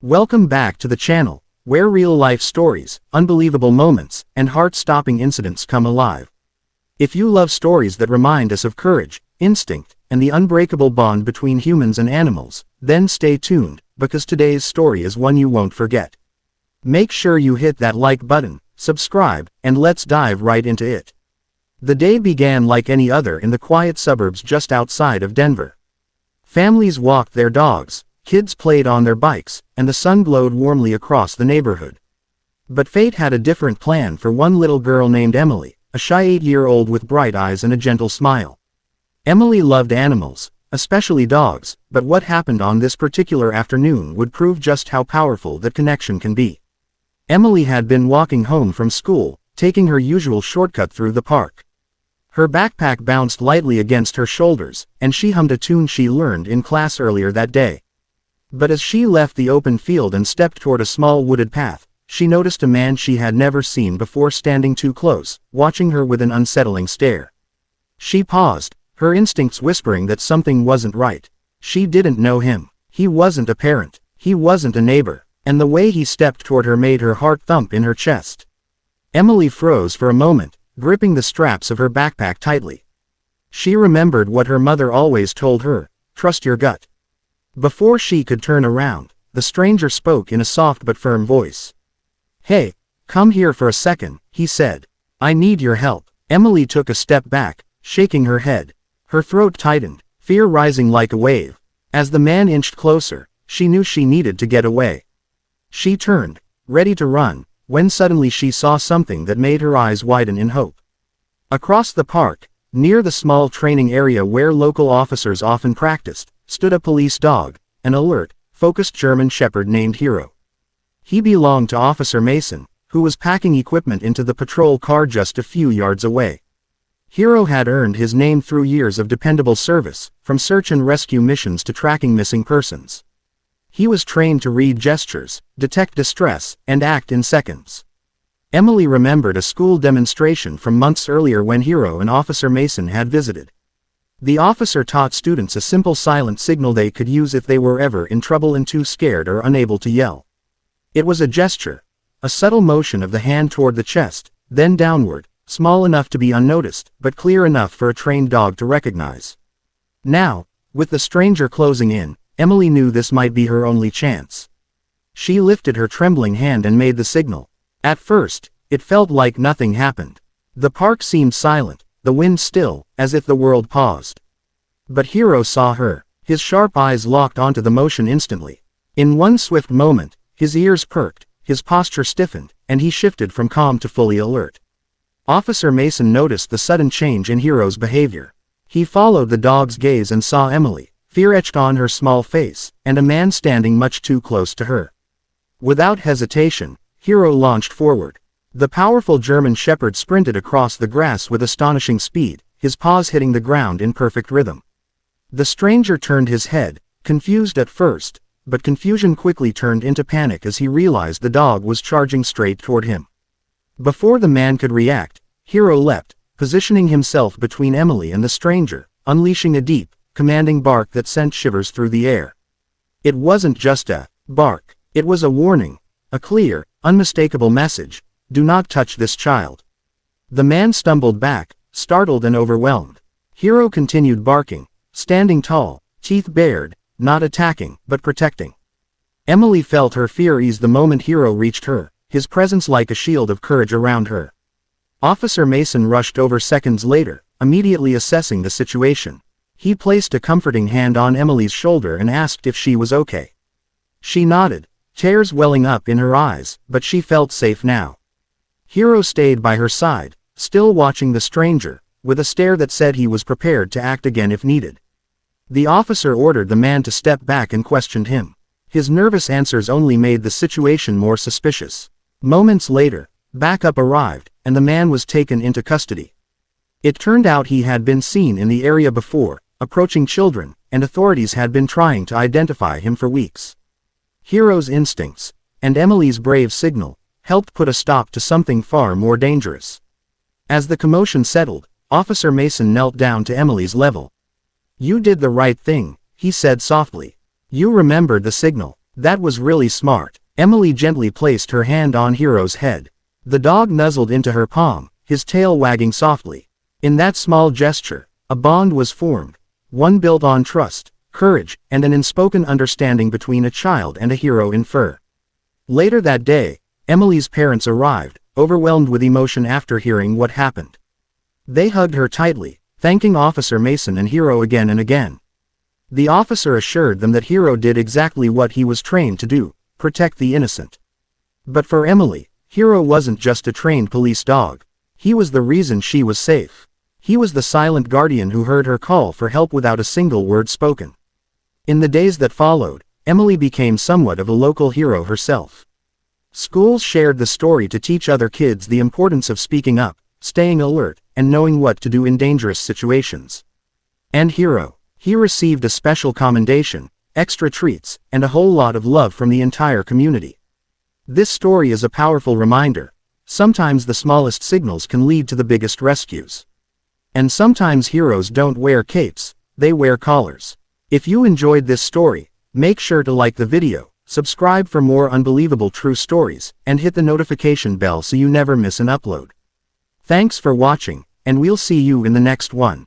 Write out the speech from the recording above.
Welcome back to the channel, where real-life stories, unbelievable moments, and heart-stopping incidents come alive. If you love stories that remind us of courage, instinct, and the unbreakable bond between humans and animals, then stay tuned, because today's story is one you won't forget. Make sure you hit that like button, subscribe, and let's dive right into it. The day began like any other in the quiet suburbs just outside of Denver. Families walked their dogs, kids played on their bikes, and the sun glowed warmly across the neighborhood. But fate had a different plan for one little girl named Emily, a shy 8-year-old with bright eyes and a gentle smile. Emily loved animals, especially dogs, but what happened on this particular afternoon would prove just how powerful that connection can be. Emily had been walking home from school, taking her usual shortcut through the park. Her backpack bounced lightly against her shoulders, and she hummed a tune she learned in class earlier that day. But as she left the open field and stepped toward a small wooded path, she noticed a man she had never seen before standing too close, watching her with an unsettling stare. She paused, her instincts whispering that something wasn't right. She didn't know him. He wasn't a parent. He wasn't a neighbor. And the way he stepped toward her made her heart thump in her chest. Emily froze for a moment, gripping the straps of her backpack tightly. She remembered what her mother always told her, trust your gut. Before she could turn around, the stranger spoke in a soft but firm voice. Hey, come here for a second, he said. I need your help. Emily took a step back, shaking her head. Her throat tightened, fear rising like a wave. As the man inched closer, she knew she needed to get away. She turned, ready to run, when suddenly she saw something that made her eyes widen in hope. Across the park, near the small training area where local officers often practiced, stood a police dog, an alert, focused German shepherd named Hero. He belonged to Officer Mason, who was packing equipment into the patrol car just a few yards away. Hero had earned his name through years of dependable service, from search and rescue missions to tracking missing persons. He was trained to read gestures, detect distress, and act in seconds. Emily remembered a school demonstration from months earlier when Hero and Officer Mason had visited. The officer taught students a simple silent signal they could use if they were ever in trouble and too scared or unable to yell. It was a gesture, a subtle motion of the hand toward the chest, then downward, small enough to be unnoticed, but clear enough for a trained dog to recognize. Now, with the stranger closing in, Emily knew this might be her only chance. She lifted her trembling hand and made the signal. At first, it felt like nothing happened. The park seemed silent, the wind still, as if the world paused. But Hero saw her. His sharp eyes locked onto the motion instantly. In one swift moment, his ears perked, his posture stiffened, and he shifted from calm to fully alert. Officer Mason noticed the sudden change in Hero's behavior. He followed the dog's gaze and saw Emily, fear etched on her small face, and a man standing much too close to her. Without hesitation, Hero launched forward. The powerful German shepherd sprinted across the grass with astonishing speed, his paws hitting the ground in perfect rhythm. The stranger turned his head, confused at first, but confusion quickly turned into panic as he realized the dog was charging straight toward him. Before the man could react, Hero leapt, positioning himself between Emily and the stranger, unleashing a deep, commanding bark that sent shivers through the air. It wasn't just a bark, it was a warning, a clear, unmistakable message. Do not touch this child. The man stumbled back, startled and overwhelmed. Hero continued barking, standing tall, teeth bared, not attacking, but protecting. Emily felt her fear ease the moment Hero reached her, his presence like a shield of courage around her. Officer Mason rushed over seconds later, immediately assessing the situation. He placed a comforting hand on Emily's shoulder and asked if she was okay. She nodded, tears welling up in her eyes, but she felt safe now. Hero stayed by her side, still watching the stranger, with a stare that said he was prepared to act again if needed. The officer ordered the man to step back and questioned him. His nervous answers only made the situation more suspicious. Moments later, backup arrived, and the man was taken into custody. It turned out he had been seen in the area before, approaching children, and authorities had been trying to identify him for weeks. Hero's instincts, and Emily's brave signal, helped put a stop to something far more dangerous. As the commotion settled, Officer Mason knelt down to Emily's level. You did the right thing, he said softly. You remembered the signal. That was really smart. Emily gently placed her hand on Hero's head. The dog nuzzled into her palm, his tail wagging softly. In that small gesture, a bond was formed, one built on trust, courage, and an unspoken understanding between a child and a hero in fur. Later that day, Emily's parents arrived, overwhelmed with emotion after hearing what happened. They hugged her tightly, thanking Officer Mason and Hero again and again. The officer assured them that Hero did exactly what he was trained to do, protect the innocent. But for Emily, Hero wasn't just a trained police dog. He was the reason she was safe. He was the silent guardian who heard her call for help without a single word spoken. In the days that followed, Emily became somewhat of a local hero herself. Schools shared the story to teach other kids the importance of speaking up, staying alert, and knowing what to do in dangerous situations. And Hero, he received a special commendation, extra treats, and a whole lot of love from the entire community. This story is a powerful reminder. Sometimes the smallest signals can lead to the biggest rescues. And sometimes heroes don't wear capes, they wear collars. If you enjoyed this story, make sure to like the video, subscribe for more unbelievable true stories, and hit the notification bell so you never miss an upload. Thanks for watching, and we'll see you in the next one.